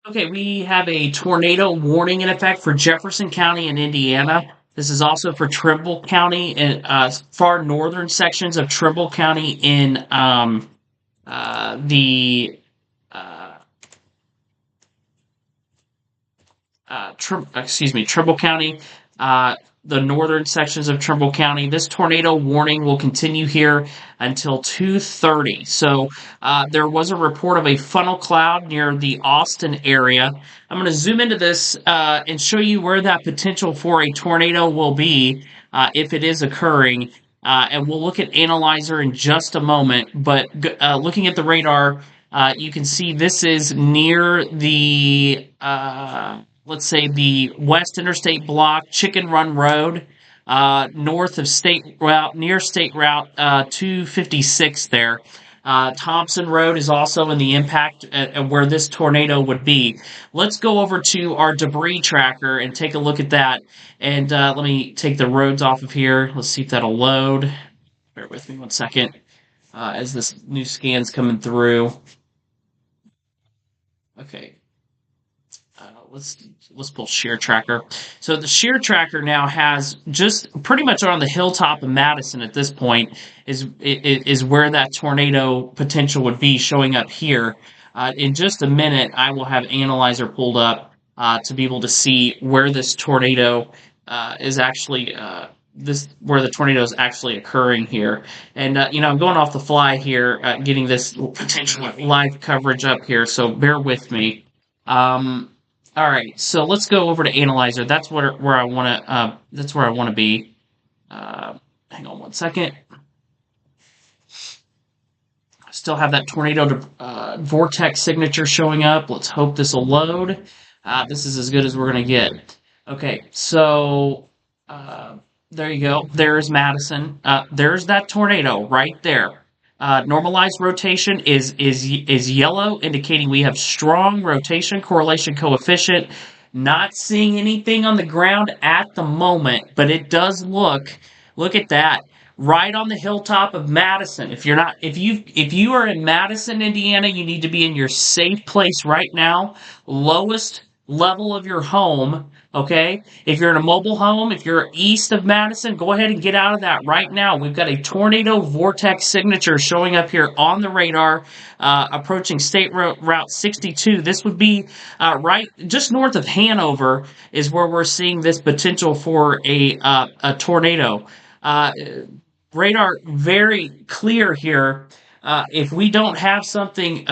Okay, we have a tornado warning in effect for Jefferson County in Indiana. This is also for Trimble County and far northern sections of Trimble County in the uh, Trimble County, uh, the northern sections of Trimble County. This tornado warning will continue here until 2:30. So there was a report of a funnel cloud near the Austin area. I'm going to zoom into this and show you where that potential for a tornado will be if it is occurring. And we'll look at analyzer in just a moment. But looking at the radar, you can see this is near the let's say the West Interstate Block, Chicken Run Road, north of State Route, near State Route 256 there. Thompson Road is also in the impact at where this tornado would be. Let's go over to our debris tracker and take a look at that. And let me take the roads off of here. Let's see if that'll load. Bear with me one second as this new scan's coming through. Okay, let's pull shear tracker. So the shear tracker now has just pretty much on the hilltop of Madison at this point is where that tornado potential would be showing up here. In just a minute, I will have analyzer pulled up to be able to see where this tornado is actually. This where the tornado is actually occurring here, and I'm going off the fly here, getting this potential live coverage up here. So bear with me. Um, all right, so let's go over to analyzer. That's where I want to. That's where I want to be. Hang on one second. Still have that tornado vortex signature showing up. Let's hope this will load. This is as good as we're gonna get. Okay, so uh, there you go. There's Madison. There's that tornado right there. Normalized rotation is yellow, indicating we have strong rotation correlation coefficient. Not seeing anything on the ground at the moment, but it does look at that right on the hilltop of Madison. If you are in Madison, Indiana, you need to be in your safe place right now, lowest level of your home. Okay, if you're in a mobile home, if you're east of Madison, go ahead and get out of that right now. We've got a tornado vortex signature showing up here on the radar, approaching State Route 62. This would be right just north of Hanover, is where we're seeing this potential for a tornado. Uh, Radar very clear here. If we don't have something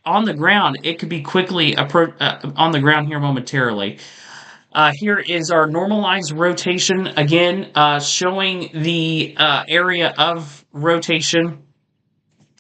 on the ground, it could be quickly on the ground here momentarily. Here is our normalized rotation again, showing the area of rotation,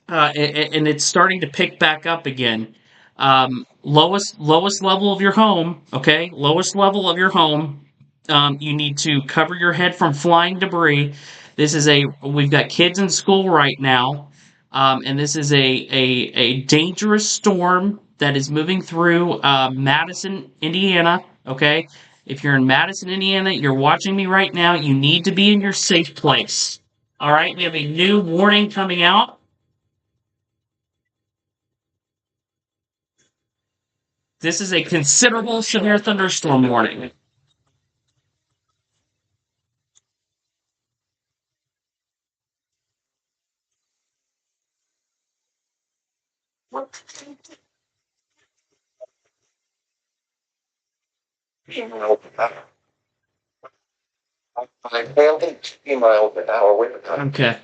and it's starting to pick back up again. Lowest level of your home, okay, lowest level of your home. You need to cover your head from flying debris. We've got kids in school right now, and this is a dangerous storm that is moving through Madison, Indiana. Okay, if you're in Madison, Indiana, you're watching me right now. You need to be in your safe place. All right, we have a new warning coming out. This is a considerable severe thunderstorm warning. Okay.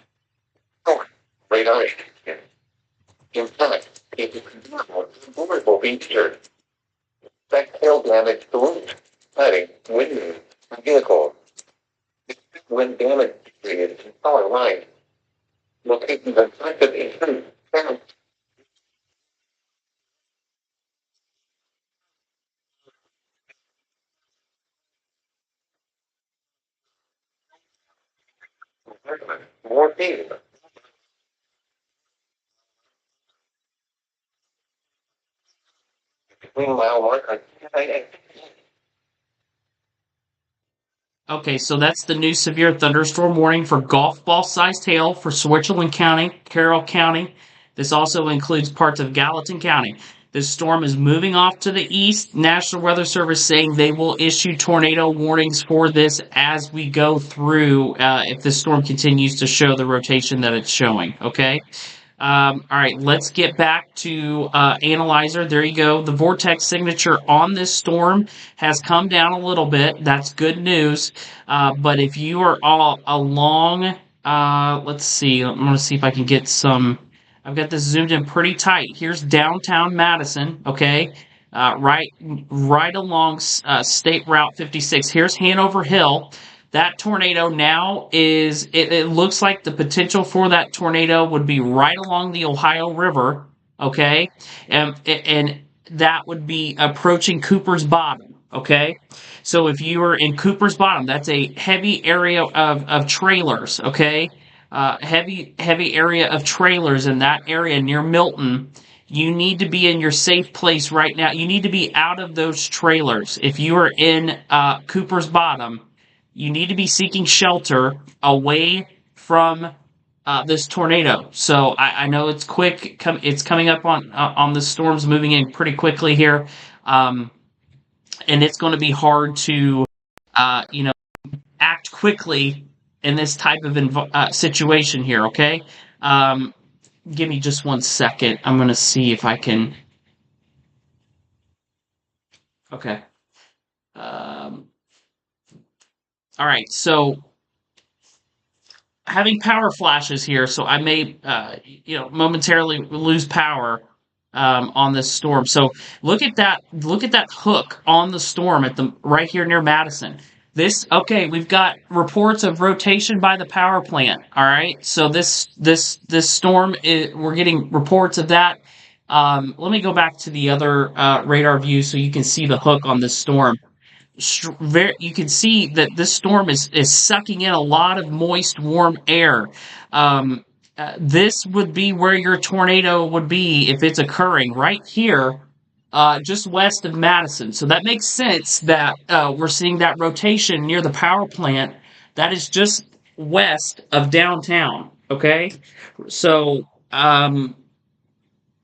Radar impact. Will be here. That hail damage to flooding, wind, vehicle. Wind damage is power line. Locations affected include more people. Okay, so that's the new severe thunderstorm warning for golf ball sized hail for Switzerland County, Carroll County. This also includes parts of Gallatin County. This storm is moving off to the east. National Weather Service saying they will issue tornado warnings for this as we go through if this storm continues to show the rotation that it's showing. Okay. All right, let's get back to Analyzer. There you go. The vortex signature on this storm has come down a little bit. That's good news. But if you are all along, let's see. I'm going to see if I can get some. I've got this zoomed in pretty tight. Here's downtown Madison. Okay, right along State Route 56. Here's Hanover Hill. That tornado now it looks like the potential for that tornado would be right along the Ohio River, okay? And that would be approaching Cooper's Bottom, okay? So if you are in Cooper's Bottom, that's a heavy area of trailers, okay? Heavy area of trailers in that area near Milton. You need to be in your safe place right now. You need to be out of those trailers. If you are in Cooper's Bottom, you need to be seeking shelter away from this tornado. So I know it's quick. It's coming up on the storms moving in pretty quickly here, and it's going to be hard to act quickly in this type of situation here. Okay, give me just 1 second. I'm going to see if I can. Okay. All right. So having power flashes here, so I may, momentarily lose power on this storm. So look at that. Look at that hook on the storm at the right here near Madison. Okay, we've got reports of rotation by the power plant. All right, so this storm we're getting reports of that. Let me go back to the other radar view so you can see the hook on this storm. You can see that this storm is sucking in a lot of moist, warm air. This would be where your tornado would be if it's occurring right here, just west of Madison. So that makes sense that we're seeing that rotation near the power plant. That is just west of downtown. Okay, so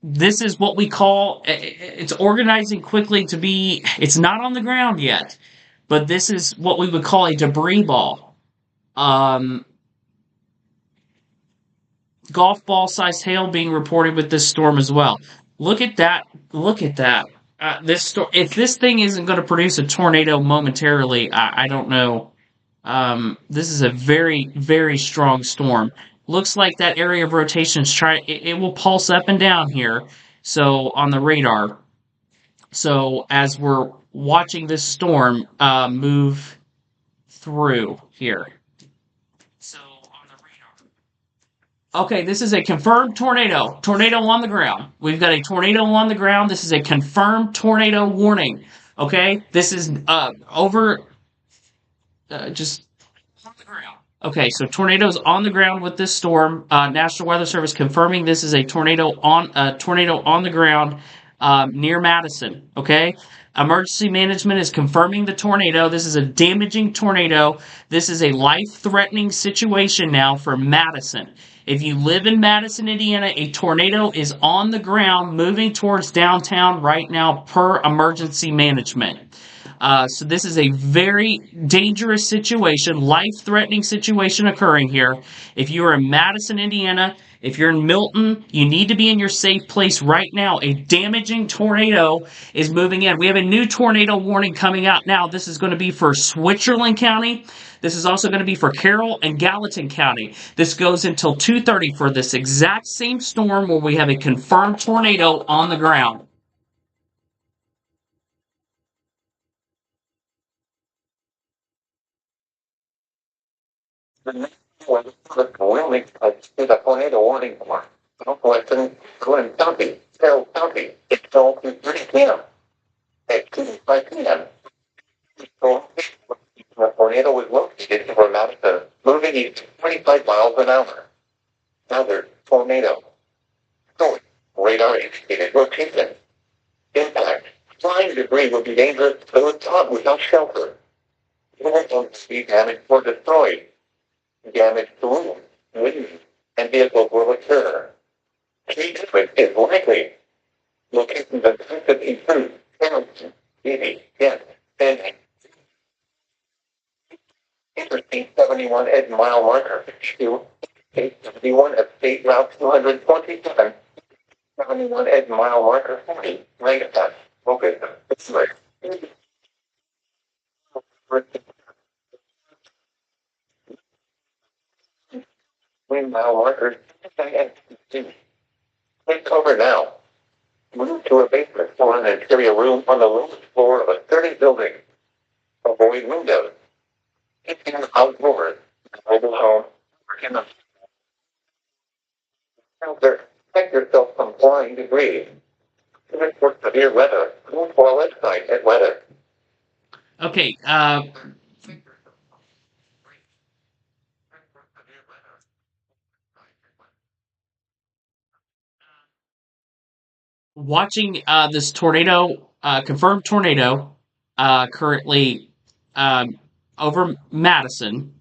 this is what we call it's organizing quickly to be. It's not on the ground yet, but this is what we would call a debris ball. Golf ball sized hail being reported with this storm as well. Look at that. Look at that. If this thing isn't going to produce a tornado momentarily, I don't know. This is a very, very strong storm. Looks like that area of rotation is it will pulse up and down here. So on the radar. So as we're watching this storm move through here. So on the radar. Okay, this is a confirmed tornado. Tornado on the ground. We've got a tornado on the ground. This is a confirmed tornado warning. Okay, this is over. Just on the ground. Okay, so tornadoes on the ground with this storm. National Weather Service confirming this is a tornado on the ground near Madison. Okay, emergency management is confirming the tornado. This is a damaging tornado. This is a life-threatening situation now for Madison. If you live in Madison, Indiana, a tornado is on the ground moving towards downtown right now per emergency management. So this is a very dangerous situation, life-threatening situation occurring here. If you are in Madison, Indiana, if you're in Milton, you need to be in your safe place right now. A damaging tornado is moving in. We have a new tornado warning coming out now. This is going to be for Switzerland County. This is also going to be for Carroll and Gallatin County. This goes until 2:30 for this exact same storm where we have a confirmed tornado on the ground. The tornado warning for Northwestern Glen County, Carroll County. It's all 3 p.m. At 2:05 p.m. So the tornado was located over Madison, moving east 25 miles an hour. Another tornado. So radar indicated rotation. Impact Flying debris would be dangerous to those caught without shelter. Homes will be damaged or destroyed. Damage to rooms, windows, and vehicles will occur. Tree damage is likely. Locations affected include Hamilton, Beatty, Kent, and Interstate 71 at mile marker 2, 871 at State Route 227, 71 at mile marker 40, Lancaster, focus, Pittsburgh. 1 mile marker, take over now. Move to a basement for an interior room on the lowest floor of a sturdy building. Avoid windows. Keep in outdoors, mobile home, or in a shelter. Protect yourself from flying debris. For severe weather, go to our website at weather. Okay, watching this tornado, confirmed tornado, currently over Madison.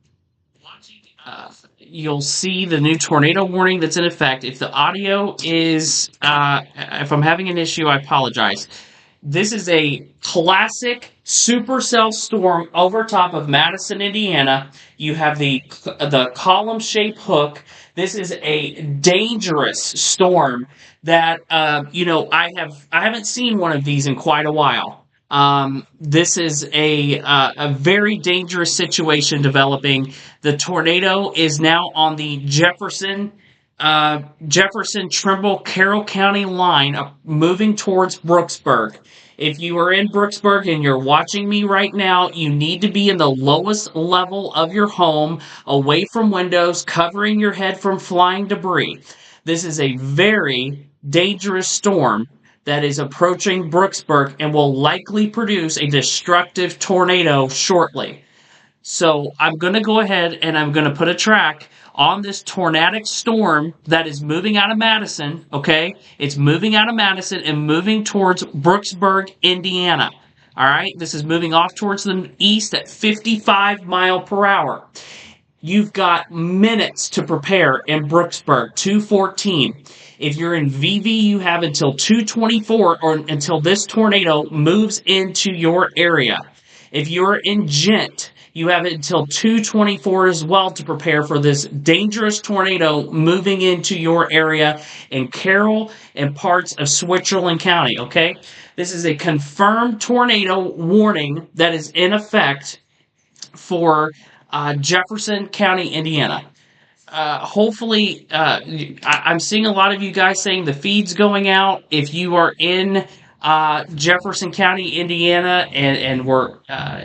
You'll see the new tornado warning that's in effect. If the audio is, if I'm having an issue, I apologize. This is a classic supercell storm over top of Madison, Indiana. You have the column shaped hook. This is a dangerous storm that I haven't seen one of these in quite a while. This is a very dangerous situation developing. The tornado is now on the Jefferson Trimble Carroll County line, moving towards Brooksburg. If you are in Brooksburg and you're watching me right now, you need to be in the lowest level of your home, away from windows, covering your head from flying debris. This is a very dangerous storm that is approaching Brooksburg and will likely produce a destructive tornado shortly. So I'm going to go ahead and I'm going to put a track on this tornadic storm that is moving out of Madison, okay? It's moving out of Madison and moving towards Brooksburg, Indiana. All right? This is moving off towards the east at 55 mile per hour. You've got minutes to prepare in Brooksburg, 2:14. If you're in VV, you have until 2:24 or until this tornado moves into your area. If you're in Gent, you have until 2:24 as well to prepare for this dangerous tornado moving into your area in Carroll and parts of Switzerland County, okay? This is a confirmed tornado warning that is in effect for Jefferson County, Indiana. Hopefully, I'm seeing a lot of you guys saying the feed's going out. If you are in Jefferson County, Indiana, and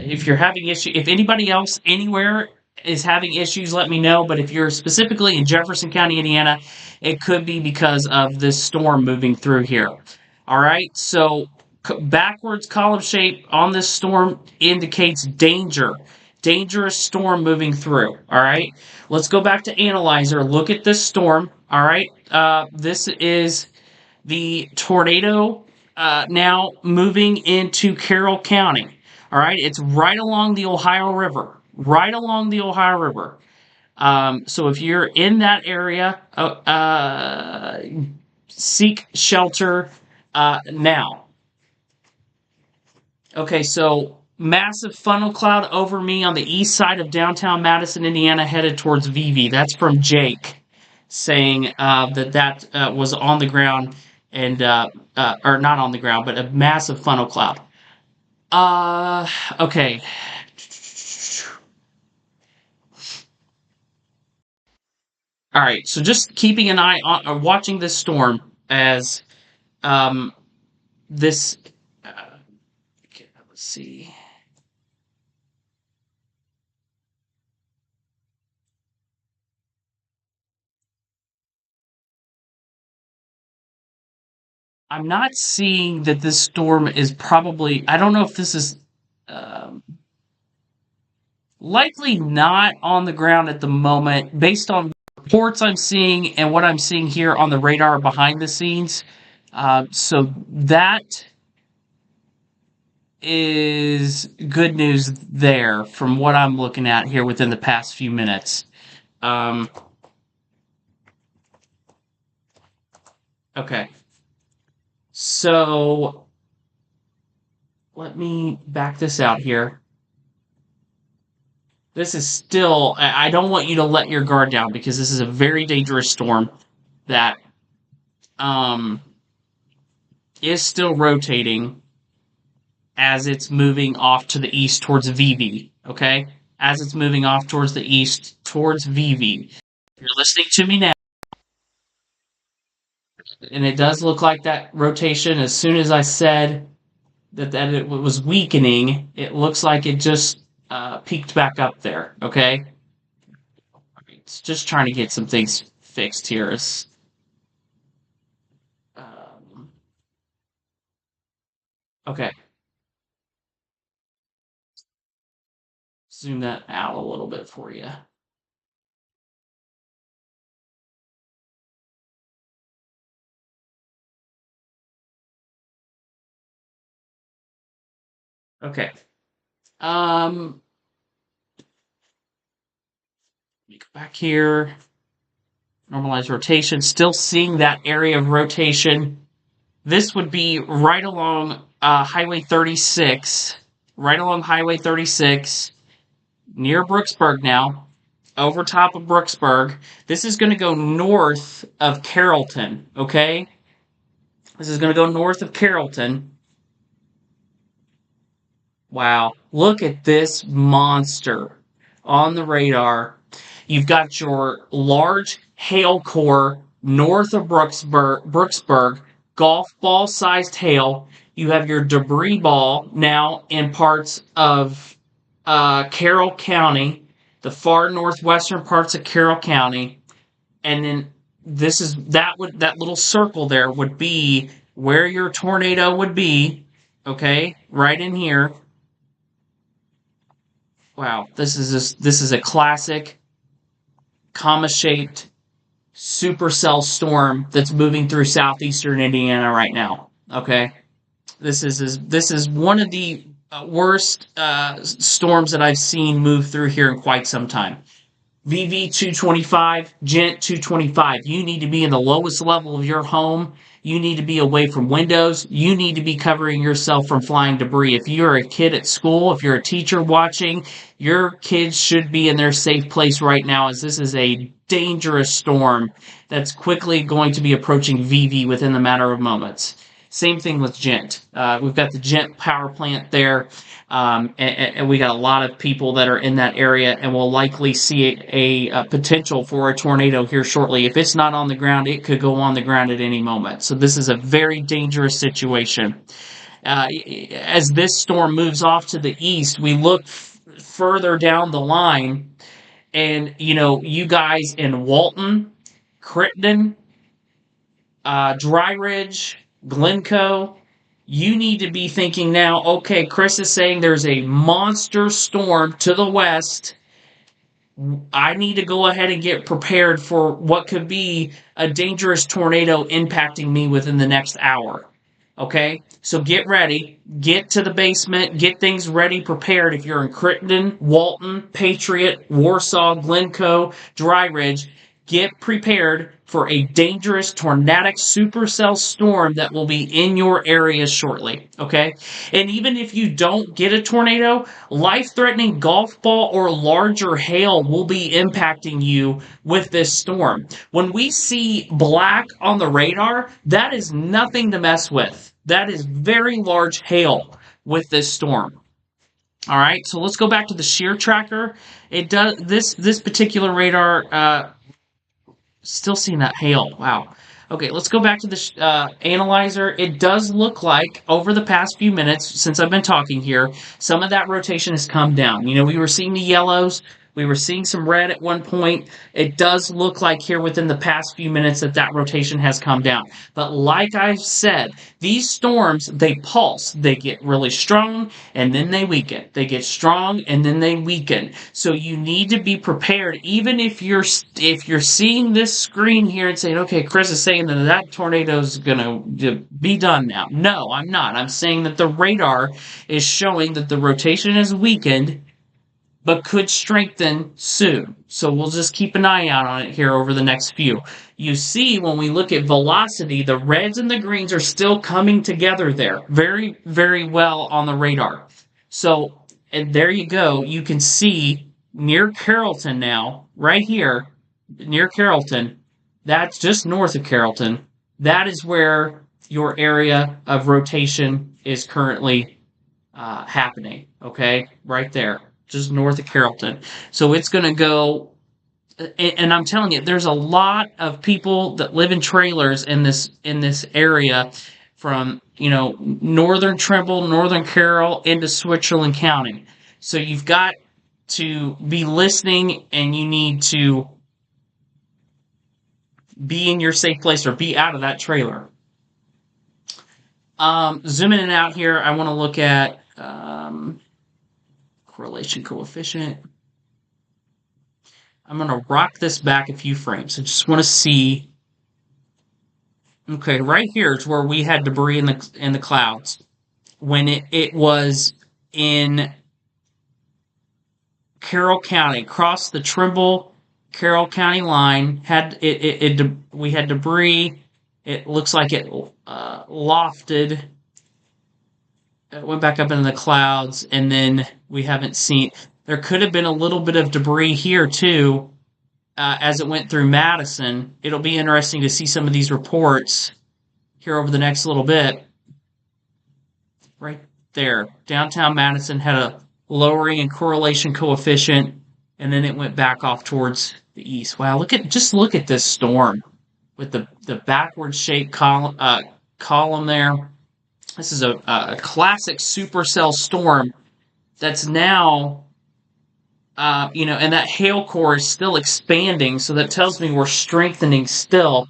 if you're having issues, if anybody else anywhere is having issues, let me know. But if you're specifically in Jefferson County, Indiana, it could be because of this storm moving through here. All right, so backwards column shape on this storm indicates danger. Dangerous storm moving through. All right, let's go back to Analyzer. Look at this storm. All right, this is the tornado now moving into Carroll County. All right, it's right along the Ohio River. Right along the Ohio River. So if you're in that area, seek shelter now. Okay, so massive funnel cloud over me on the east side of downtown Madison, Indiana, headed towards VV. That's from Jake, saying that was on the ground and or not on the ground, but a massive funnel cloud. Okay. All right, so just keeping an eye on, watching this storm as this. Okay, let's see. I'm not seeing that this storm is probably. I don't know if this is likely not on the ground at the moment, based on reports I'm seeing and what I'm seeing here on the radar behind the scenes. So that is good news there from what I'm looking at here within the past few minutes. Okay. So let me back this out here. This is still, I don't want you to let your guard down because this is a very dangerous storm that um, is still rotating as it's moving off to the east towards Vivi. Okay? As it's moving off towards the east towards Vivi. If you're listening to me now, and it does look like that rotation, as soon as I said that it was weakening, it looks like it just peaked back up there. Okay? It's just trying to get some things fixed here. Um, okay. Zoom that out a little bit for you. Okay. Let me go back here. Normalize rotation. Still seeing that area of rotation. This would be right along Highway 36. Right along Highway 36. Near Brooksburg now. Over top of Brooksburg. This is going to go north of Carrollton. Okay? This is going to go north of Carrollton. Wow. Look at this monster on the radar. You've got your large hail core north of Brooksburg, golf ball sized hail. You have your debris ball now in parts of Carroll County, the far northwestern parts of Carroll County. And then that little circle there would be where your tornado would be. Okay, right in here. Wow, this is a classic comma-shaped supercell storm that's moving through southeastern Indiana right now. Okay, this is one of the worst storms that I've seen move through here in quite some time. VV 225, Gent 225. You need to be in the lowest level of your home. You need to be away from windows. You need to be covering yourself from flying debris. If you're a kid at school, if you're a teacher watching, your kids should be in their safe place right now, as this is a dangerous storm that's quickly going to be approaching VV within the matter of moments. Same thing with Gent. We've got the Gent power plant there, and we got a lot of people that are in that area, and we'll likely see a potential for a tornado here shortly. If it's not on the ground, it could go on the ground at any moment. So this is a very dangerous situation. As this storm moves off to the east, we look further down the line, and you guys in Walton, Crittenden, Dry Ridge, Glencoe, you need to be thinking now, okay, Chris is saying there's a monster storm to the west. I need to go ahead and get prepared for what could be a dangerous tornado impacting me within the next hour. Okay? So get ready. Get to the basement. Get things ready, prepared if you're in Crittenden, Walton, Patriot, Warsaw, Glencoe, Dry Ridge. Get prepared for a dangerous tornadic supercell storm that will be in your area shortly, okay? And even if you don't get a tornado, life-threatening golf ball or larger hail will be impacting you with this storm. When we see black on the radar, that is nothing to mess with. That is very large hail with this storm. All right, so let's go back to the shear tracker. It does this particular radar. Still seeing that hail. Wow. Okay, let's go back to the analyzer. It does look like over the past few minutes since I've been talking here, some of that rotation has come down. We were seeing the yellows We were seeing some red at one point. It does look like here within the past few minutes that rotation has come down. But like I've said, these storms, they pulse. They get really strong and then they weaken. They get strong and then they weaken. So you need to be prepared. Even if you're seeing this screen here and saying, okay, Chris is saying that tornado is gonna be done now. No, I'm not. I'm saying that the radar is showing that the rotation is weakened but could strengthen soon. So we'll just keep an eye out on it here over the next few. You see, when we look at velocity, the reds and the greens are still coming together there very, very well on the radar. So, and there you go. You can see near Carrollton now, right here, near Carrollton, that's just north of Carrollton. That is where your area of rotation is currently happening. Okay, right there, just north of Carrollton. So it's going to go, and I'm telling you, there's a lot of people that live in trailers in this area, from northern Trimble, northern Carroll into Switzerland County. So you've got to be listening, and you need to be in your safe place or be out of that trailer. Zooming in and out here, I want to look at correlation coefficient. I'm going to rock this back a few frames. I just want to see. Okay, right here is where we had debris in the clouds when it was in Carroll County, across the Trimble Carroll County line. We had debris. It looks like it lofted. It went back up into the clouds, and then we haven't seen. There could have been a little bit of debris here too, as it went through Madison. It'll be interesting to see some of these reports here over the next little bit. Right there, downtown Madison had a lowering in correlation coefficient, and then it went back off towards the east. Wow, look at this storm with the backward shaped column there. This is a classic supercell storm that's now, and that hail core is still expanding, so that tells me we're strengthening still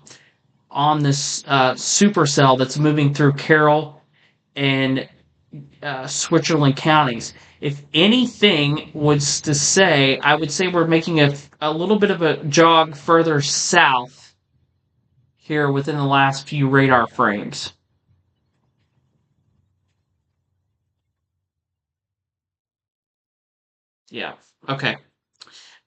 on this supercell that's moving through Carroll and Switzerland counties. If anything was to say, I would say we're making a little bit of a jog further south here within the last few radar frames. Yeah, okay.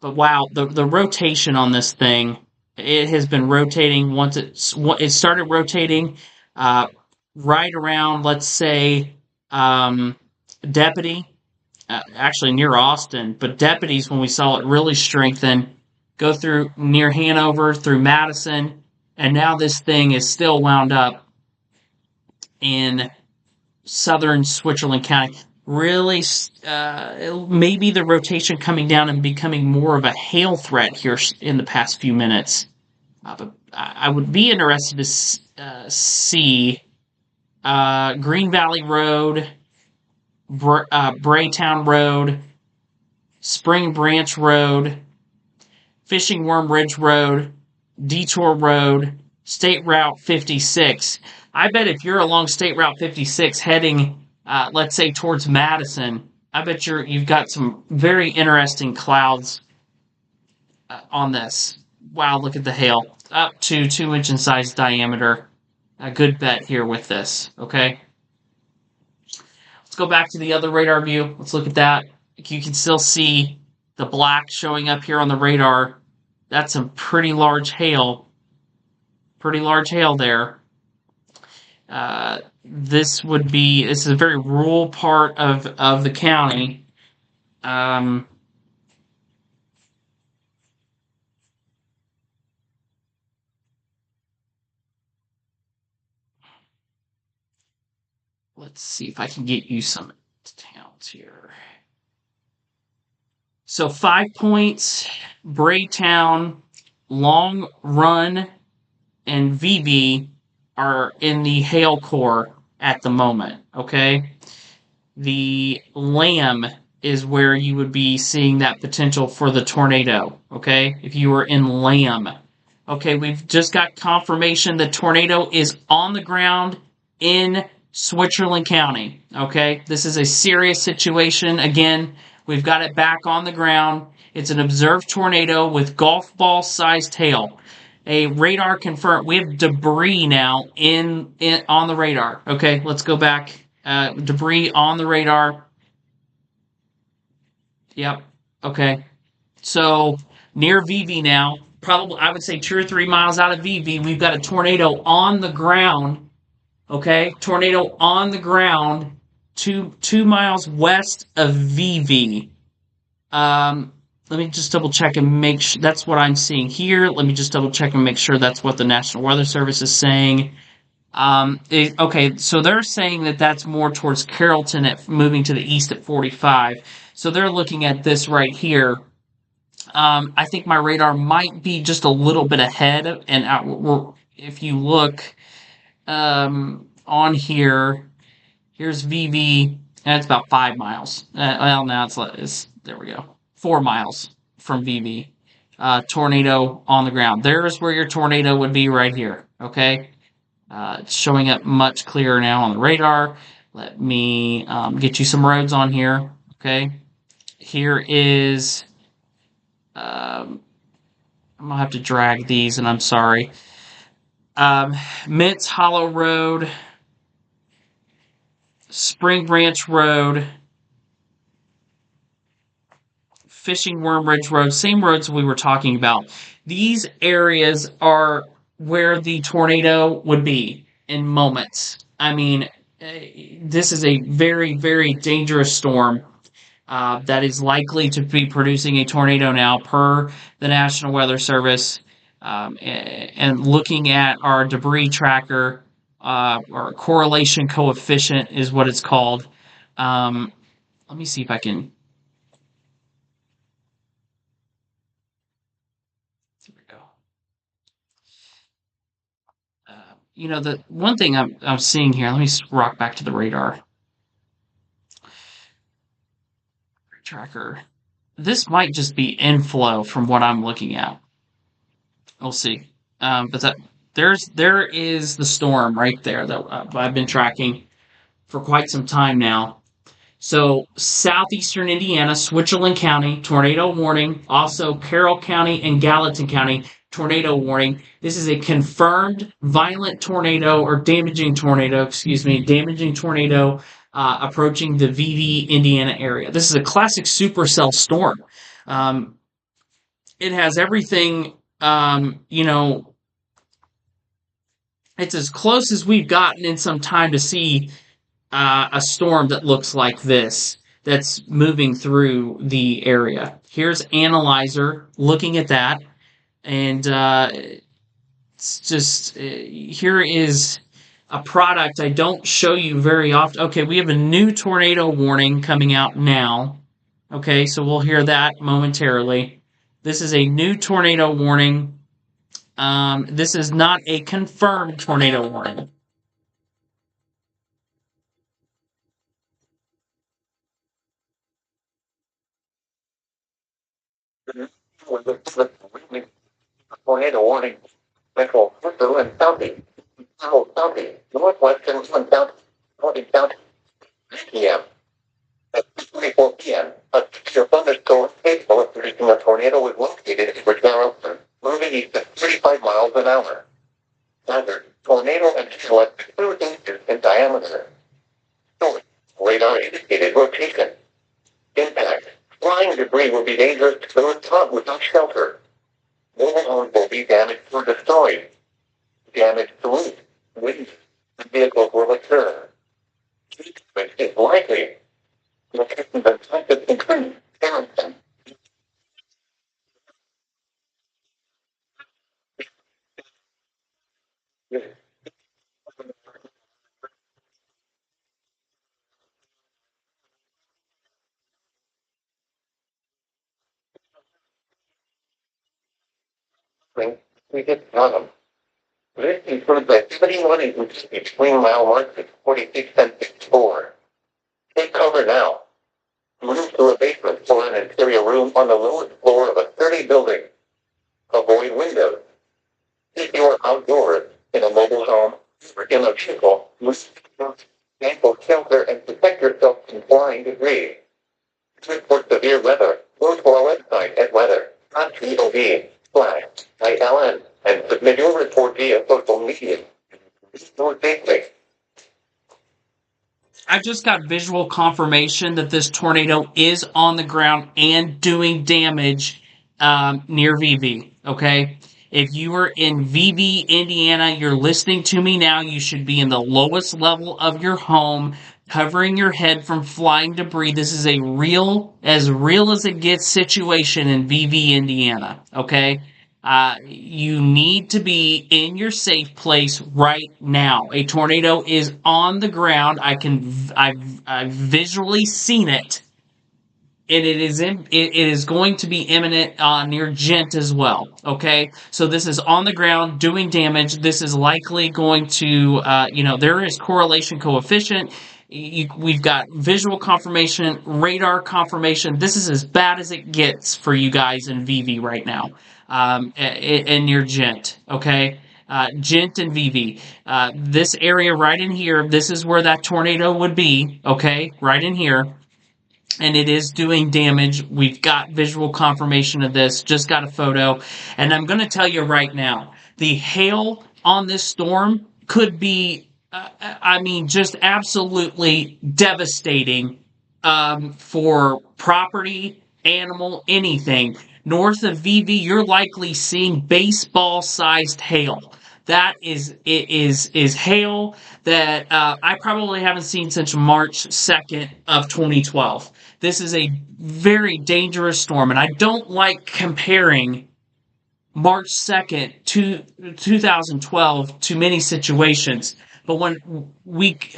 But wow, the rotation on this thing, it has been rotating once it started rotating right around, let's say, Deputy, actually near Austin, but Deputy's when we saw it really strengthen, go through near Hanover, through Madison, and now this thing is still wound up in southern Switzerland County. Really, maybe the rotation coming down and becoming more of a hail threat here in the past few minutes. But I would be interested to see Green Valley Road, Braytown Road, Spring Branch Road, Fishing Worm Ridge Road, Detour Road, State Route 56. I bet if you're along State Route 56 heading, let's say, towards Madison, I bet you've got some very interesting clouds on this. Wow, look at the hail. Up to 2-inch in size diameter. A good bet here with this, okay? Let's go back to the other radar view. Let's look at that. You can still see the black showing up here on the radar. That's some pretty large hail. Pretty large hail there. This is a very rural part of the county. Let's see if I can get you some towns here. So 5 Points, Braytown, Long Run, and VB are in the hail core at the moment, okay? The Lamb is where you would be seeing that potential for the tornado, okay? If you were in Lamb. Okay, we've just got confirmation the tornado is on the ground in Switzerland County, okay? This is a serious situation. Again, we've got it back on the ground. It's an observed tornado with golf ball sized hail. A radar confirmed. We have debris now in on the radar. Okay, let's go back. Debris on the radar. Yep. Okay. So near VV now, probably I would say 2 or 3 miles out of VV, we've got a tornado on the ground. Okay, tornado on the ground, 2 miles west of VV. Let me just double check and make sure that's what I'm seeing here. Let me just double check and make sure that's what the National Weather Service is saying. Okay, so they're saying that that's more towards Carrollton at moving to the east at 45. So they're looking at this right here. I think my radar might be just a little bit ahead, and if you look on here, here's VV, and it's about 5 miles. Well, now it's there we go, 4 miles from VV. Tornado on the ground. There's where your tornado would be right here. Okay. It's showing up much clearer now on the radar. Let me get you some roads on here. Okay. Here is, I'm going to have to drag these, and I'm sorry. Mintz Hollow Road, Spring Branch Road, Fishing Worm Ridge Road, same roads we were talking about. These areas are where the tornado would be in moments. I mean, this is a very, very dangerous storm that is likely to be producing a tornado now, per the National Weather Service. And looking at our debris tracker, or correlation coefficient is what it's called. Let me see if I can. There we go. The one thing I'm seeing here, let me rock back to the radar tracker. This might just be inflow from what I'm looking at. We'll see. But there is the storm right there that I've been tracking for quite some time now. So southeastern Indiana, Switzerland County, tornado warning. Also Carroll County and Gallatin County, tornado warning. This is a confirmed violent tornado, or damaging tornado, approaching the VV, Indiana area. This is a classic supercell storm. It has everything, it's as close as we've gotten in some time to see a storm that looks like this, that's moving through the area. Here's Analyzer looking at that, and it's just, here is a product I don't show you very often. Okay, we have a new tornado warning coming out now. Okay, so we'll hear that momentarily. This is a new tornado warning. This is not a confirmed tornado warning. Tornado warning. Central Switzerland County, Carroll County, Northwestern County, Northern County, p.m. At 2:24 p.m., a severe thunderstorm capable of producing a tornado was located over Carrollton, moving east at 35 miles an hour. Hazard: tornado and hail at 2 inches in diameter. Source: radar indicated rotation. Impact: flying debris will be dangerous to those caught without shelter. Mobile homes will be damaged or destroyed. Damage to roof, winds, and vehicles will occur. Treatment is likely. Locations and types of increase. Carrollton. We get bottom. This includes activity running between mile marks at 46 and 64. Take cover now. Move to a basement or an interior room on the lowest floor of a sturdy building. Avoid windows. If you are outdoors, in a mobile home, or in a vehicle, move ample shelter and protect yourself from flying debris. To report severe weather, go to our website at weather.gov/ILN and submit your report via social media. Restore safely. I just got visual confirmation that this tornado is on the ground and doing damage near VV. Okay? If you are in VV, Indiana, you're listening to me now, you should be in the lowest level of your home, covering your head from flying debris. This is a real as it gets situation in VV, Indiana. Okay? You need to be in your safe place right now. A tornado is on the ground. I've visually seen it, and it is going to be imminent near Gent as well. Okay, so this is on the ground doing damage. This is likely going to, there is correlation coefficient. We've got visual confirmation, radar confirmation. This is as bad as it gets for you guys in VV right now, and near Gent. Okay. Gent and VV. This area right in here, this is where that tornado would be. Okay, right in here. And it is doing damage. We've got visual confirmation of this. Just got a photo. And I'm going to tell you right now, the hail on this storm could be, just absolutely devastating for property, animal, anything. North of VV, you're likely seeing baseball-sized hail. That is hail that I probably haven't seen since March 2nd of 2012. This is a very dangerous storm, and I don't like comparing March 2nd to 2012 to many situations. But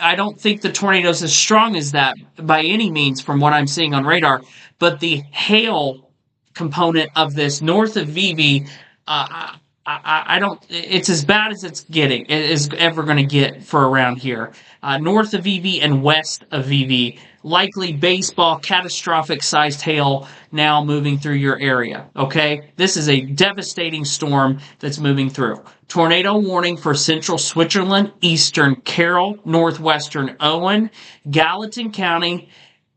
I don't think the tornado's as strong as that by any means from what I'm seeing on radar. But the hail component of this north of VV, I don't. It's as bad as it is ever going to get for around here. North of VV and west of VV, likely baseball catastrophic sized hail now moving through your area. Okay, this is a devastating storm that's moving through. Tornado warning for central Switzerland, eastern Carroll, northwestern Owen, Gallatin County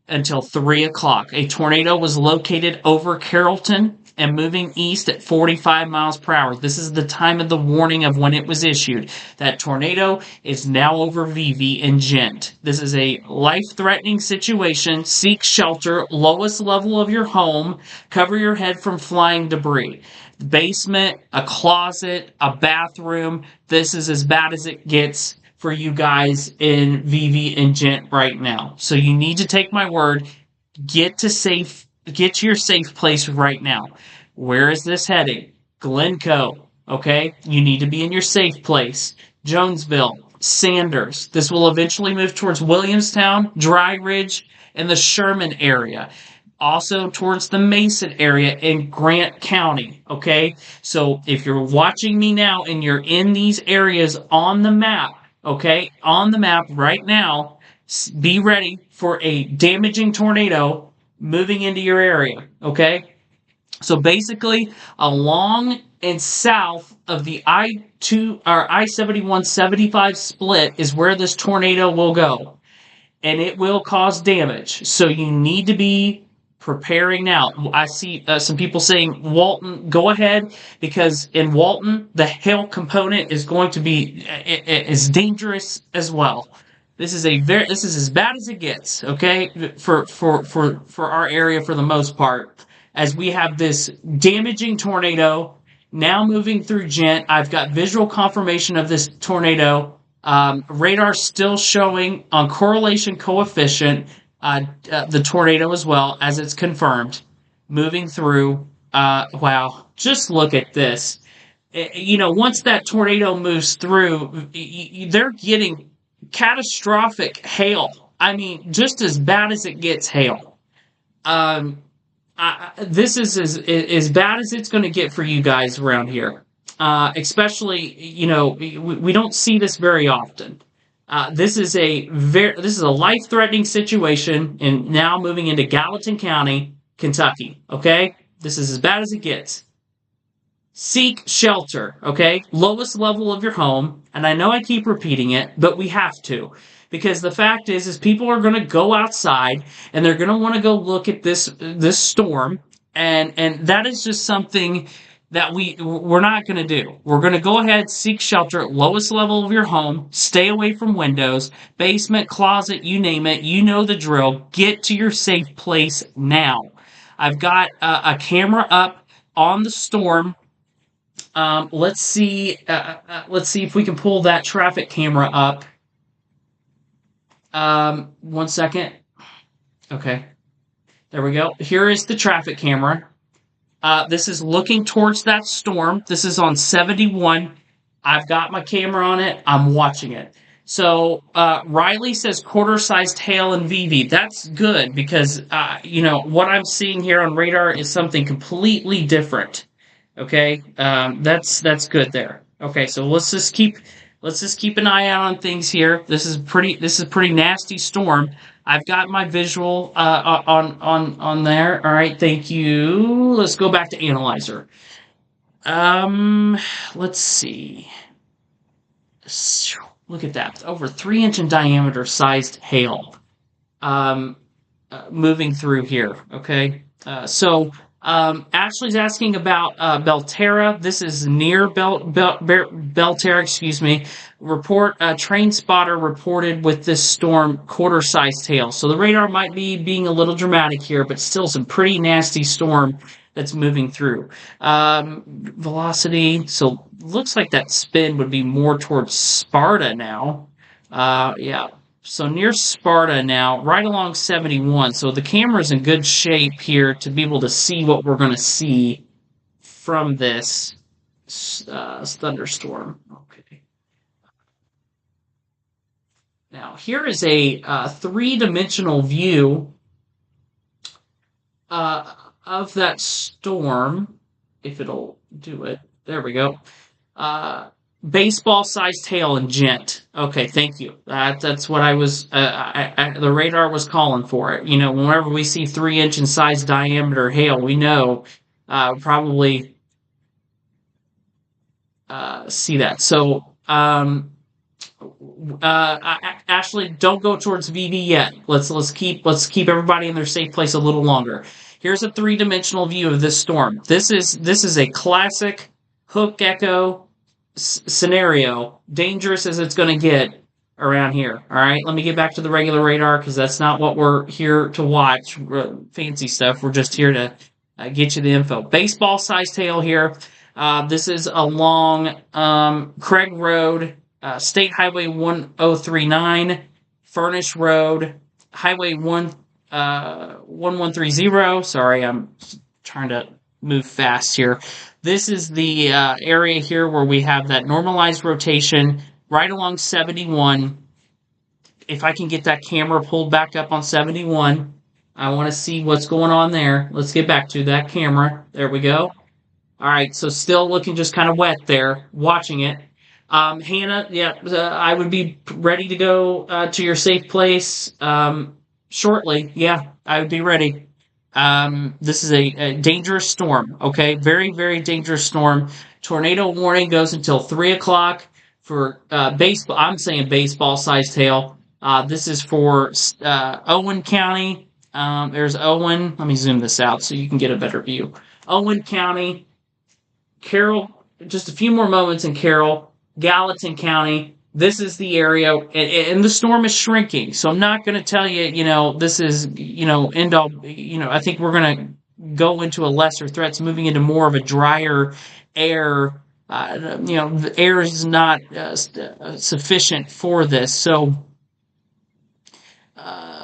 until 3 o'clock. A tornado was located over Carrollton and moving east at 45 miles per hour. This is the time of the warning of when it was issued. That tornado is now over VV and Gent. This is a life-threatening situation. Seek shelter, lowest level of your home. Cover your head from flying debris. Basement, a closet, a bathroom. This is as bad as it gets for you guys in VV and Gent right now. So you need to take my word. Get to your safe place right now. Where is this heading? Glencoe. Okay? You need to be in your safe place. Jonesville. Sanders. This will eventually move towards Williamstown, Dry Ridge, and the Sherman area. Also towards the Mason area in Grant County. Okay? So if you're watching me now and you're in these areas on the map, okay? On the map right now, be ready for a damaging tornado moving into your area, okay? So basically, along and south of the I-71-75 split is where this tornado will go, and it will cause damage. So you need to be preparing now. I see some people saying, Walton, go ahead, because in Walton, the hail component is going to be as dangerous as well. This is as bad as it gets, okay, for our area for the most part, as we have this damaging tornado now moving through Gent. I've got visual confirmation of this tornado. Radar still showing on correlation coefficient the tornado as well, as it's confirmed, moving through. Wow, just look at this. Once that tornado moves through, they're getting catastrophic hail. I mean, just as bad as it gets hail. This is as bad as it's going to get for you guys around here. Especially, we don't see this very often. This is a life-threatening situation, and now moving into Gallatin County, Kentucky. Okay, this is as bad as it gets. Seek shelter. Okay, lowest level of your home, and I know I keep repeating it, but we have to, because the fact is people are going to go outside and they're going to want to go look at this storm, and that is just something that we're not going to do. We're going to go ahead, seek shelter, lowest level of your home, stay away from windows, basement, closet, you name it. You know the drill. Get to your safe place now. I've got a camera up on the storm. Let's see. Let's see if we can pull that traffic camera up. 1 second. Okay, there we go. Here is the traffic camera. This is looking towards that storm. This is on 71. I've got my camera on it. I'm watching it. So Riley says quarter-sized hail in VV. That's good because what I'm seeing here on radar is something completely different. Okay, that's good there. Okay, so let's just keep an eye out on things here. This is pretty nasty storm. I've got my visual on there. All right, thank you. Let's go back to analyzer. Let's see. Look at that, over 3 inch in diameter sized hail. Um, moving through here. Okay, Ashley's asking about Belterra. This is near Belterra. Excuse me. Train spotter reported with this storm quarter-sized hail. So the radar might be being a little dramatic here, but still some pretty nasty storm that's moving through. Velocity. So looks like that spin would be more towards Sparta now. Yeah. So near Sparta now, right along 71. So the camera's in good shape here to be able to see what we're going to see from this thunderstorm. Okay. Now here is a three-dimensional view of that storm. If it'll do it, there we go. Baseball-sized hail and gent. Okay, thank you. That's what I was. The radar was calling for it. Whenever we see 3 inch in size diameter hail, we know probably see that. So, Ashley, don't go towards VV yet. Let's keep everybody in their safe place a little longer. Here's a three-dimensional view of this storm. This is a classic hook echo scenario, dangerous as it's going to get around here. All right, let me get back to the regular radar because that's not what we're here to watch. Fancy stuff. We're just here to get you the info. Baseball-sized hail here. This is along Craig Road, State Highway 1039, Furnish Road, Highway 1130. Sorry, I'm trying to move fast here. This is the area here where we have that normalized rotation right along 71. If I can get that camera pulled back up on 71, I want to see what's going on there. Let's get back to that camera. There we go. All right, so still looking just kind of wet there, watching it. Hannah, yeah, I would be ready to go to your safe place shortly. Yeah, I would be ready. This is a dangerous storm, okay? Very, very dangerous storm. Tornado warning goes until 3 o'clock for baseball. I'm saying baseball-sized hail. This is for Owen County. There's Owen. Let me zoom this out so you can get a better view. Owen County, Carroll, just a few more moments in Carroll, Gallatin County. This is the area, and the storm is shrinking. So I'm not going to tell you, this is, end all. I think we're going to go into a lesser threat. It's moving into more of a drier air. The air is not sufficient for this. So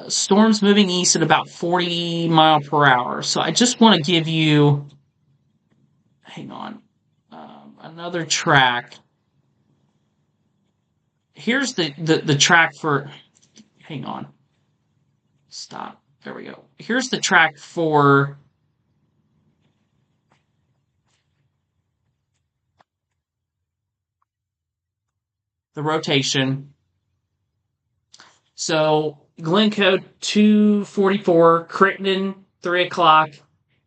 storm's moving east at about 40 mile per hour. So I just want to give you, hang on, another track. Here's the track for, hang on, stop, there we go. Here's the track for the rotation. So Glencoe 2:44, Crittenden 3 o'clock,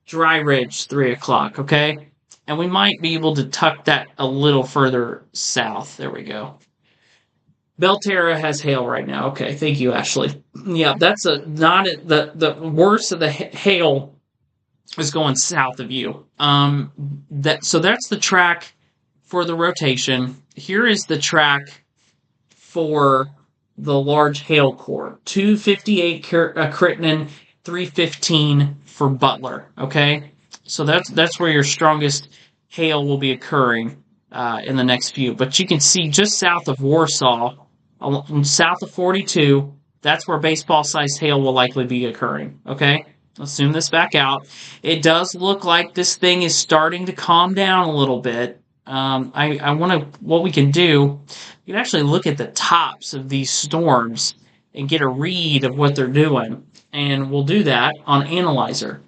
Dry Ridge 3 o'clock. Okay, and we might be able to tuck that a little further south. There we go. Belterra has hail right now. Okay, thank you, Ashley. Yeah, that's not the worst of the hail is going south of you. That's the track for the rotation. Here is the track for the large hail core. 258 Crittenden, 315 for Butler. Okay, so that's where your strongest hail will be occurring in the next few. But you can see just south of Warsaw, south of 42, that's where baseball-sized hail will likely be occurring. Okay. Let's zoom this back out. It does look like this thing is starting to calm down a little bit. I want to, what we can do, we can actually look at the tops of these storms and get a read of what they're doing. And we'll do that on Analyzer.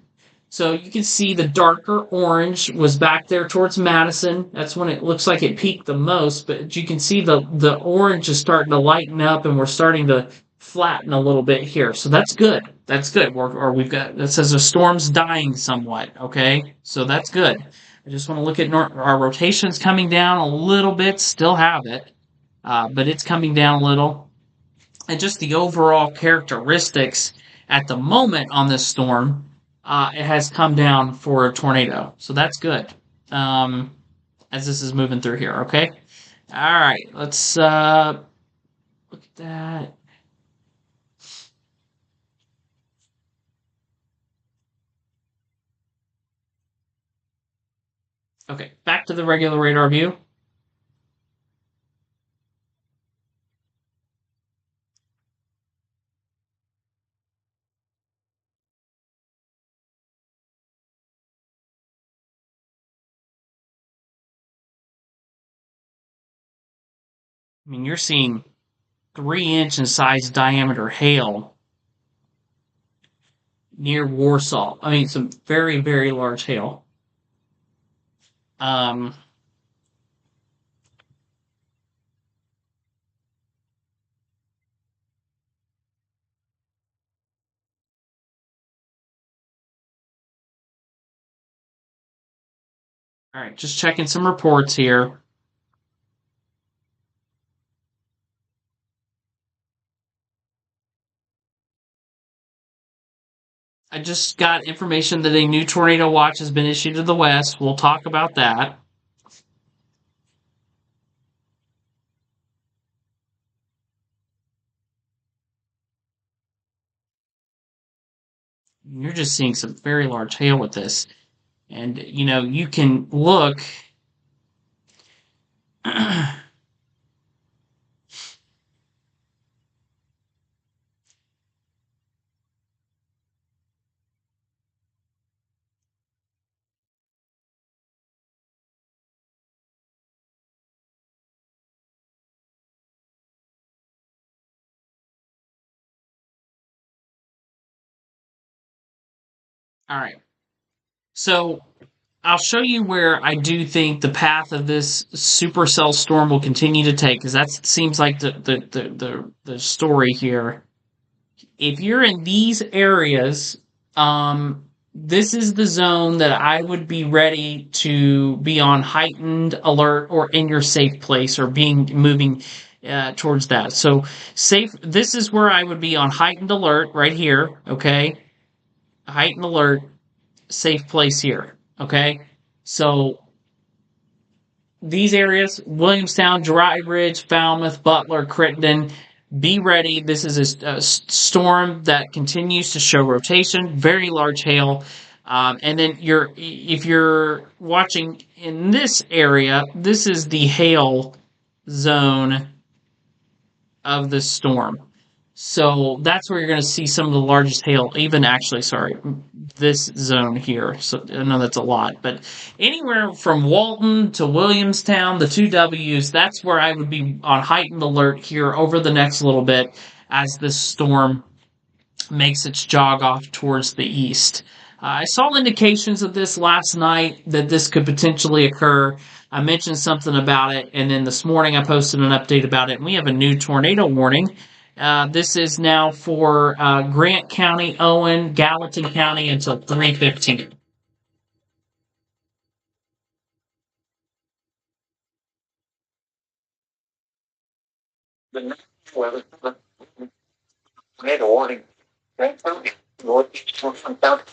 So you can see the darker orange was back there towards Madison. That's when it looks like it peaked the most. But you can see the orange is starting to lighten up, and we're starting to flatten a little bit here. So that's good. That's good. Or we've got, that says the storm's dying somewhat. Okay, so that's good. I just want to look at our rotations coming down a little bit. Still have it, but it's coming down a little. And just the overall characteristics at the moment on this storm, it has come down for a tornado. So that's good, as this is moving through here. Okay. All right. Let's look at that. Okay, back to the regular radar view. I mean, you're seeing 3-inch in size diameter hail near Warsaw. I mean, some very, very large hail. Um, all right, just checking some reports here. I just got information that a new tornado watch has been issued to the west. We'll talk about that. You're just seeing some very large hail with this. And, you know, you can look. All right. So I'll show you where I do think the path of this supercell storm will continue to take, because that seems like the story here. If you're in these areas, this is the zone that I would be ready to be on heightened alert or in your safe place or moving towards that. So safe. This is where I would be on heightened alert right here. Okay, heightened alert, safe place here. Okay, so these areas: Williamstown, Dry Ridge, Falmouth, Butler, Crittenden. Be ready. This is a storm that continues to show rotation, very large hail. And then if you're watching in this area, this is the hail zone of the storm. So that's where you're going to see some of the largest hail, even actually, sorry, this zone here. So I know that's a lot, but anywhere from Walton to Williamstown, the 2Ws, that's where I would be on heightened alert here over the next little bit as this storm makes its jog off towards the east. I saw indications of this last night, that this could potentially occur. I mentioned something about it, and then this morning I posted an update about it, and we have a new tornado warning This is now for Grant County, Owen, Gallatin County until 3:15. The next weather tornado warning. Grant County, northeast from County,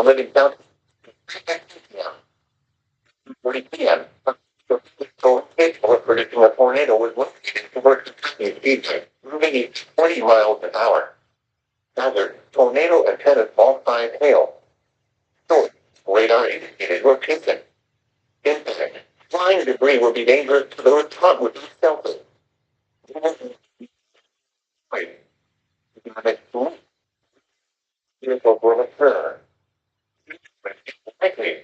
living county. 40 p.m. So we're predicting a tornado was located towards Kentucky, moving at 20 miles an hour. Hazard, tornado antennas all size hail. Source, radar indicated rotation. Impact, flying debris will be dangerous to those caught with these selfies. Vehicle will occur. Likely,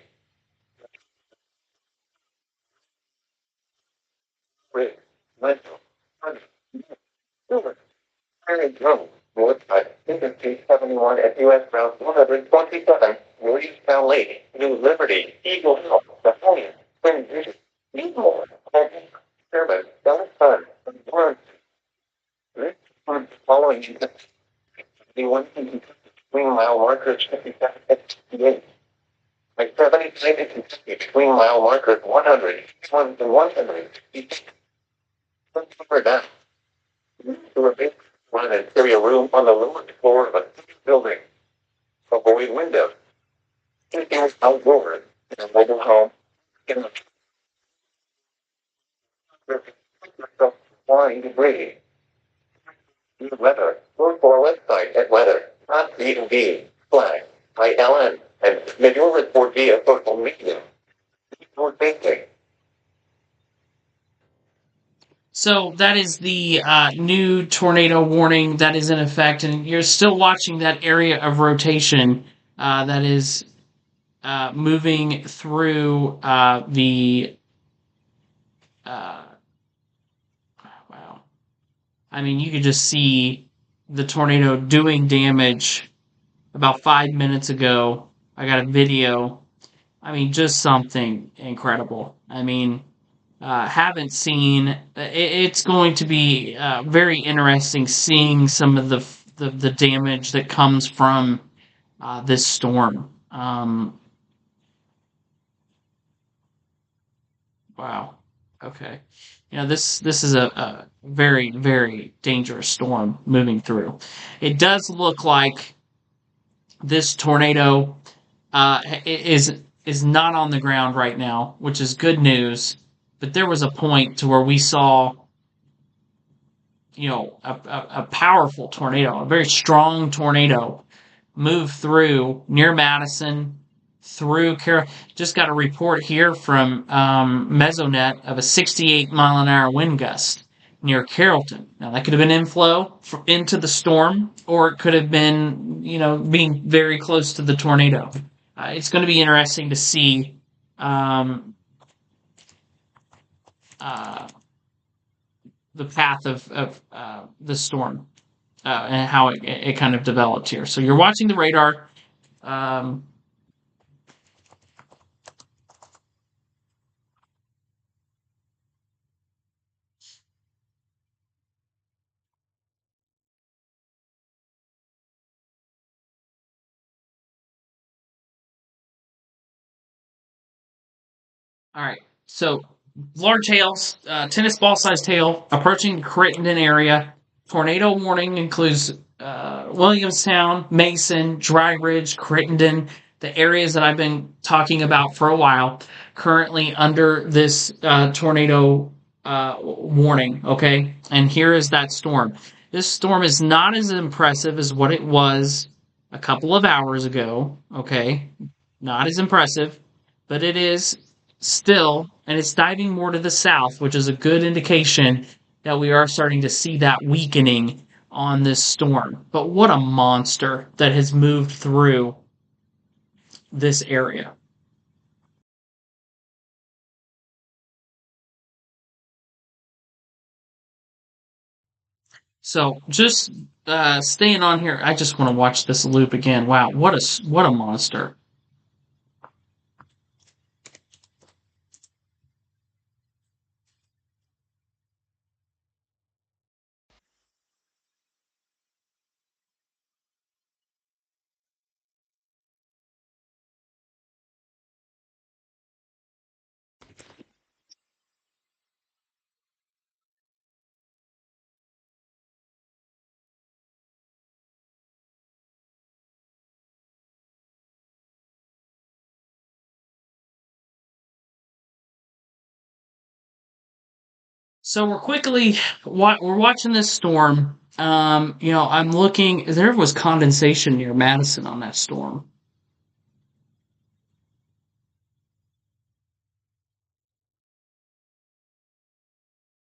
with mental, silver, Harry Jones, Woodside, Interstate 71 at US Route 127, Williamstown Lake, New Liberty, Eagle Hill, Napoleon, Twin Cities, Eagle, Sherman, Dallas Sun, and Lawrence. This was following the 1 mile markers 57 at 68. Like 79 in Kentucky between mile markers 100, 1 and 100. Let's cover that. To a big one interior room on the lower floor of a building. Avoid windows. Anything outdoors in a mobile home. In the flying debris. New weather. Go to our website at weather.gv. Flag. By LN. And submit your report via social media. Your safety. So that is the new tornado warning that is in effect, and you're still watching that area of rotation that is moving through the. Wow. I mean, you could just see the tornado doing damage about 5 minutes ago. I got a video. I mean, just something incredible. I mean, haven't seen. It's going to be very interesting seeing some of the damage that comes from this storm. Wow. Okay. This is a very very dangerous storm moving through. It does look like this tornado is not on the ground right now, which is good news. But there was a point to where we saw, a powerful tornado, a very strong tornado, move through near Madison, through Just got a report here from Mesonet of a 68-mile-an-hour wind gust near Carrollton. Now that could have been inflow into the storm, or it could have been, being very close to the tornado. It's going to be interesting to see uh, the path of the storm and how it kind of developed here. So you're watching the radar. Um, all right. So large hails, tennis ball sized hail approaching the Crittenden area. Tornado warning includes Williamstown, Mason, Dry Ridge, Crittenden, the areas that I've been talking about for a while, currently under this tornado warning. Okay. And here is that storm. This storm is not as impressive as what it was a couple of hours ago. Okay. Not as impressive, but it is still, and it's diving more to the south, which is a good indication that we are starting to see that weakening on this storm. But what a monster that has moved through this area. So just staying on here, I just want to watch this loop again. Wow, what a monster. So we're watching this storm. I'm looking. There was condensation near Madison on that storm.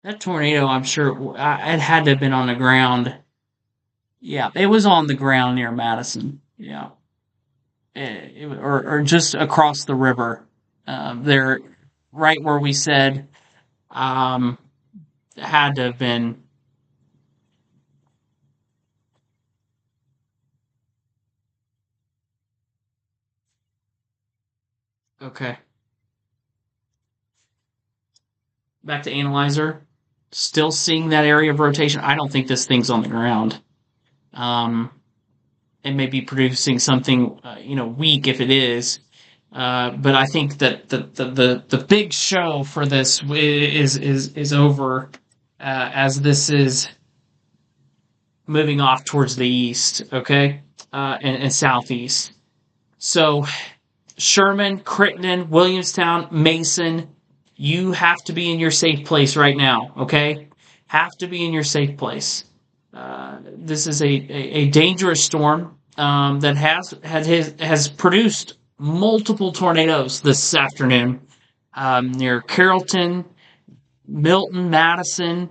That tornado, I'm sure, it had to have been on the ground. Yeah, it was on the ground near Madison. Yeah, or just across the river. There, right where we said, um, had to have been. Okay, back to analyzer. Still seeing that area of rotation. I don't think this thing's on the ground. Um, it may be producing something, weak if it is. But I think that the big show for this is over, as this is moving off towards the east, okay, and southeast. So Sherman, Crittenden, Williamstown, Mason, you have to be in your safe place right now, okay? Have to be in your safe place. This is a dangerous storm, that has produced multiple tornadoes this afternoon, near Carrollton, Milton, Madison,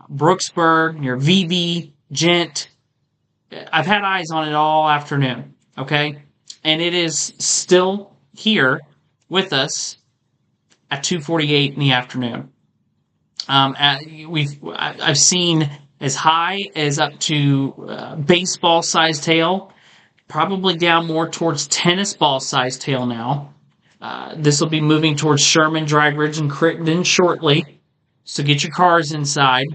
Brooksburg, near VB, Gent. I've had eyes on it all afternoon, okay? And it is still here with us at 2:48 in the afternoon. I've seen as high as up to baseball sized hail, probably down more towards tennis ball sized hail now. This will be moving towards Sherman, Dry Ridge, and Crittenden shortly. So get your cars inside.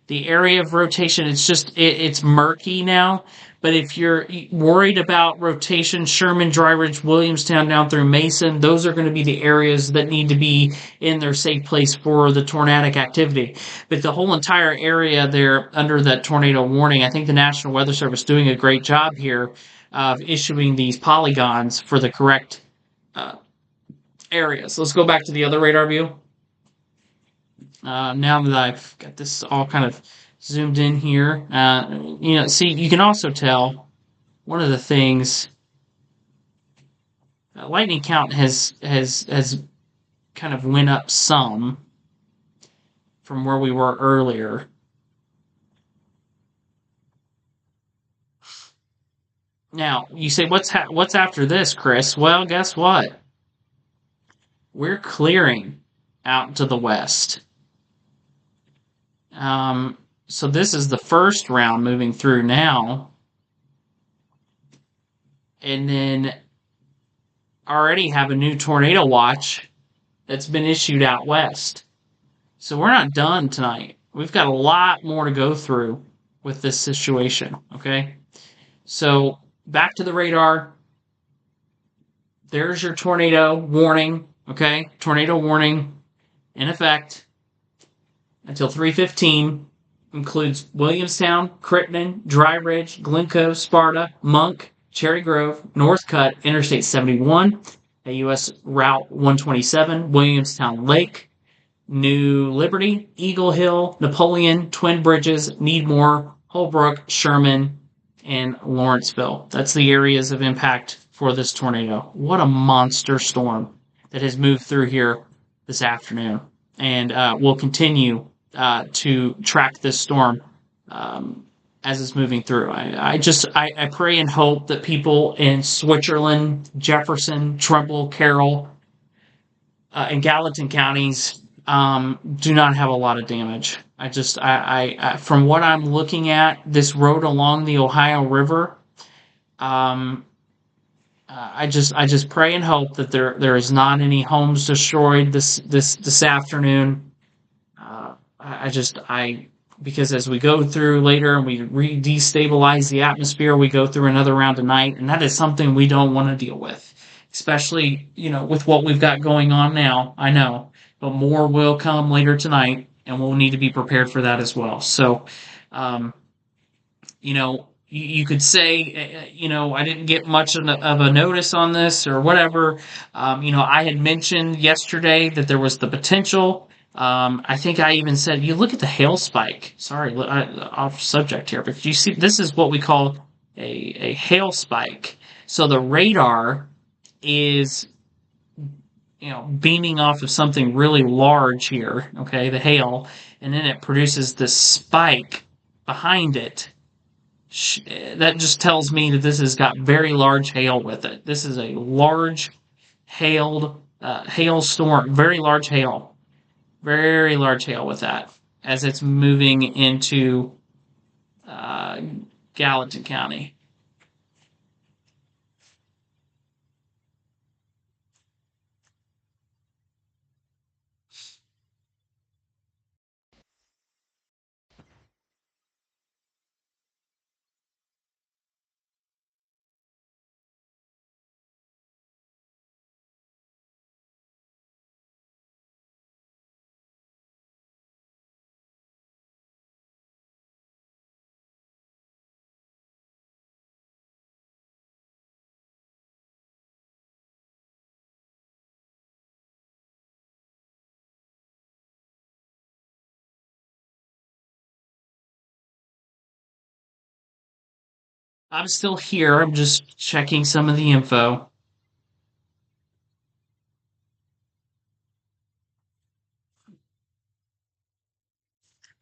The area of rotation, it's murky now. But if you're worried about rotation, Sherman, Dry Ridge, Williamstown down through Mason, those are going to be the areas that need to be in their safe place for the tornadic activity. But the whole entire area there under that tornado warning, I think the National Weather Service is doing a great job here of issuing these polygons for the correct uh, areas. Let's go back to the other radar view. Now that I've got this all kind of zoomed in here, see, you can also tell one of the things, lightning count has kind of went up some from where we were earlier. Now, you say, what's after this, Chris? Well, guess what? We're clearing out to the west. So this is the first round moving through now. And then already have a new tornado watch that's been issued out west. So we're not done tonight. We've got a lot more to go through with this situation, okay? So back to the radar. There's your tornado warning, okay? Tornado warning in effect until 3:15. Includes Williamstown, Crittenden, Dry Ridge, Glencoe, Sparta, Monk, Cherry Grove, Northcutt, Interstate 71, US Route 127, Williamstown Lake, New Liberty, Eagle Hill, Napoleon, Twin Bridges, Needmore, Holbrook, Sherman, and Lawrenceville. That's the areas of impact for this tornado. What a monster storm that has moved through here this afternoon. And will continue to track this storm as it's moving through. I pray and hope that people in Switzerland, Jefferson, Trumbull, Carroll, and Gallatin counties do not have a lot of damage. From what I'm looking at, this road along the Ohio River, I just pray and hope that there is not any homes destroyed this afternoon. Because as we go through later and we destabilize the atmosphere, we go through another round tonight, and that is something we don't want to deal with, especially, with what we've got going on now. I know, but more will come later tonight, and we'll need to be prepared for that as well. So, you could say, I didn't get much of a notice on this or whatever. I had mentioned yesterday that there was the potential I think I even said, you look at the hail spike. Sorry, off subject here, but you see, this is what we call a hail spike. So the radar is, beaming off of something really large here, okay, the hail, and then it produces this spike behind it. That just tells me that this has got very large hail with it. This is a large hail storm, very large hail with that as it's moving into uh, Gallatin County. I'm still here. I'm just checking some of the info.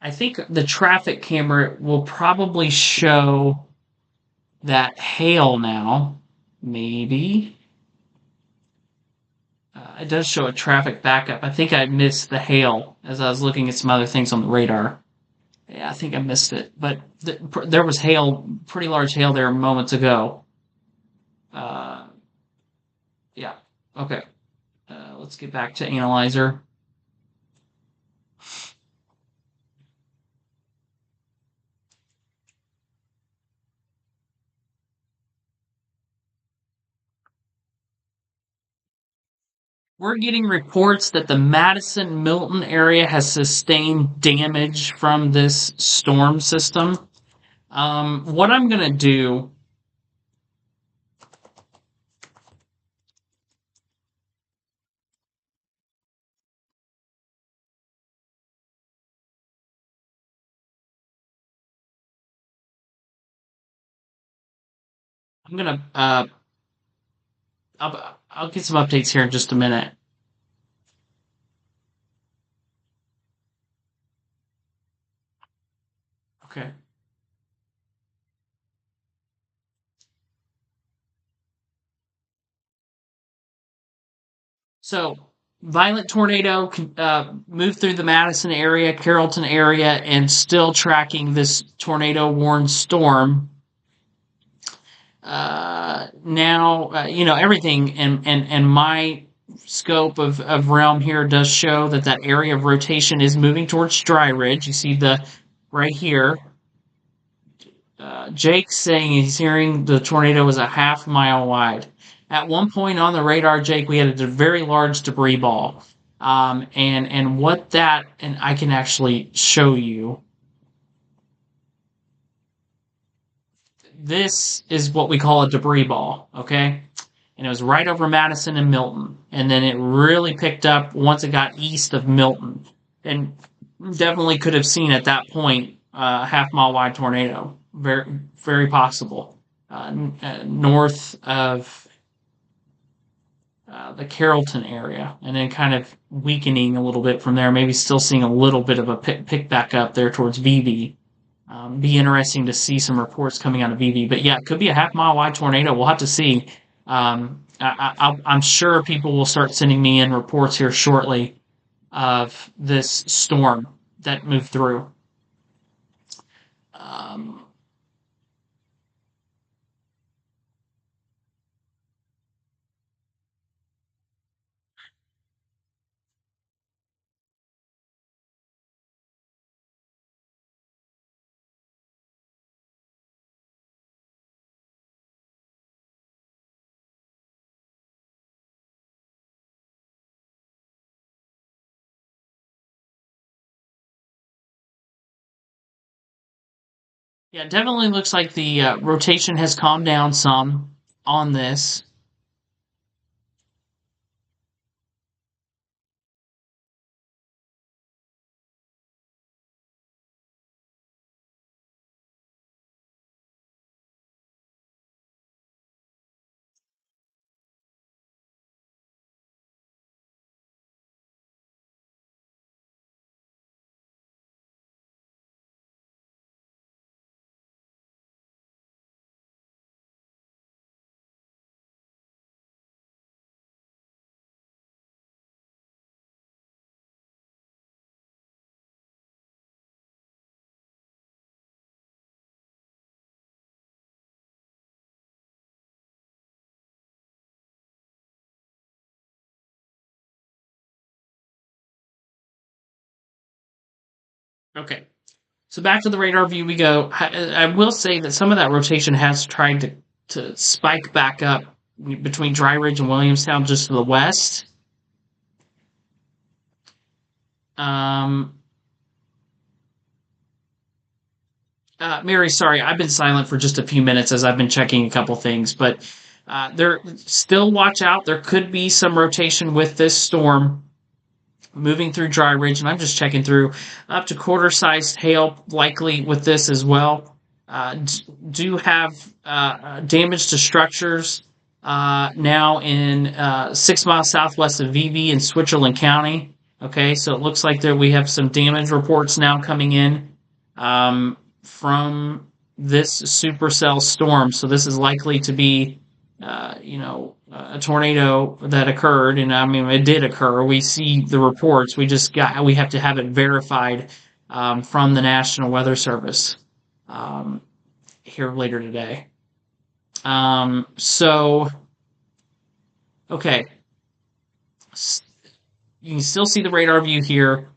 I think the traffic camera will probably show that hail now. Maybe. It does show a traffic backup. I think I missed the hail as I was looking at some other things on the radar. Yeah, I think I missed it. But there was hail, pretty large hail there moments ago. Uh, yeah. Okay. Let's get back to Analyzer. We're getting reports that the Madison Milton area has sustained damage from this storm system. What I'm going to do. I'm going to. I'll get some updates here in just a minute. Okay. So, violent tornado moved through the Madison area, Carrollton area, and still tracking this tornado warned storm. Now, everything and my scope of realm here does show that that area of rotation is moving towards Dry Ridge. You see the right here. Jake's saying he's hearing the tornado was a half-mile wide. At one point on the radar, Jake, we had a very large debris ball. And what that, and I can actually show you. This is what we call a debris ball, okay? And it was right over Madison and Milton. And then it really picked up once it got east of Milton. And definitely could have seen at that point a half-mile wide tornado. Very, very possible. North of the Carrollton area, and then kind of weakening a little bit from there. Maybe still seeing a little bit of a pick back up there towards VV. Be interesting to see some reports coming out of VV. But yeah, it could be a half-mile wide tornado. We'll have to see. I'm sure people will start sending me in reports here shortly of this storm that moved through. Um, yeah, it definitely looks like the rotation has calmed down some on this. Okay. So back to the radar view we go. I will say that some of that rotation has tried to spike back up between Dry Ridge and Williamstown just to the west. Mary, sorry, I've been silent for just a few minutes as I've been checking a couple things, but there still watch out. There could be some rotation with this storm moving through Dry Ridge, and I'm just checking through up to quarter-sized hail likely with this as well. Do have damage to structures now in 6 miles southwest of VV in Switzerland County. Okay, so it looks like there we have some damage reports now coming in from this supercell storm. So this is likely to be, a tornado that occurred, and I mean it did occur. We see the reports. We have to have it verified from the National Weather Service here later today. Okay, you can still see the radar view here.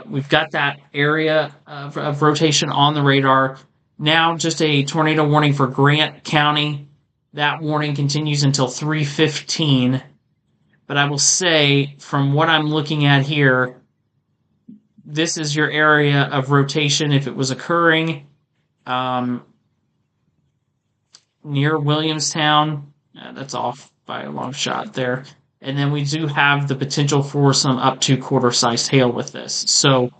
We've got that area of rotation on the radar. Now just a tornado warning for Grant County. That warning continues until 3:15. But I will say, from what I'm looking at here, this is your area of rotation if it was occurring near Williamstown. That's off by a long shot there. And then we do have the potential for some up to quarter-sized hail with this. So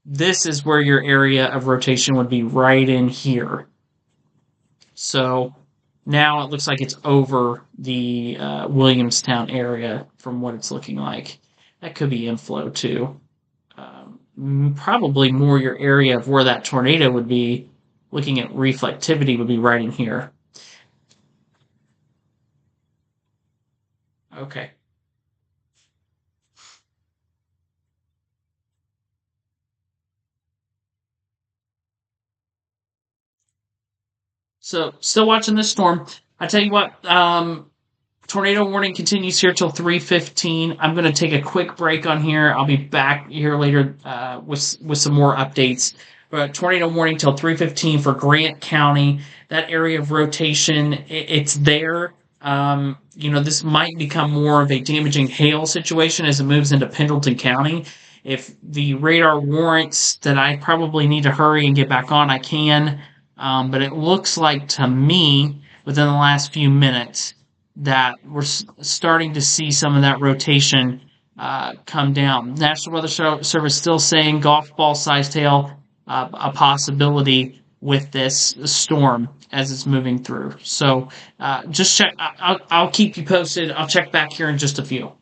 this is where your area of rotation would be, right in here. So now it looks like it's over the Williamstown area from what it's looking like. That could be inflow too. Probably more your area of where that tornado would be, looking at reflectivity, would be right in here. Okay. So, still watching this storm. I tell you what, tornado warning continues here till 3:15. I'm going to take a quick break on here. I'll be back here later with some more updates. But tornado warning till 3:15 for Grant County. That area of rotation, it's there. This might become more of a damaging hail situation as it moves into Pendleton County. If the radar warrants that I probably need to hurry and get back on, I can. But it looks like to me, within the last few minutes, that we're starting to see some of that rotation come down. National Weather Service still saying golf ball sized hail a possibility with this storm as it's moving through. So just check. I'll keep you posted. I'll check back here in just a few.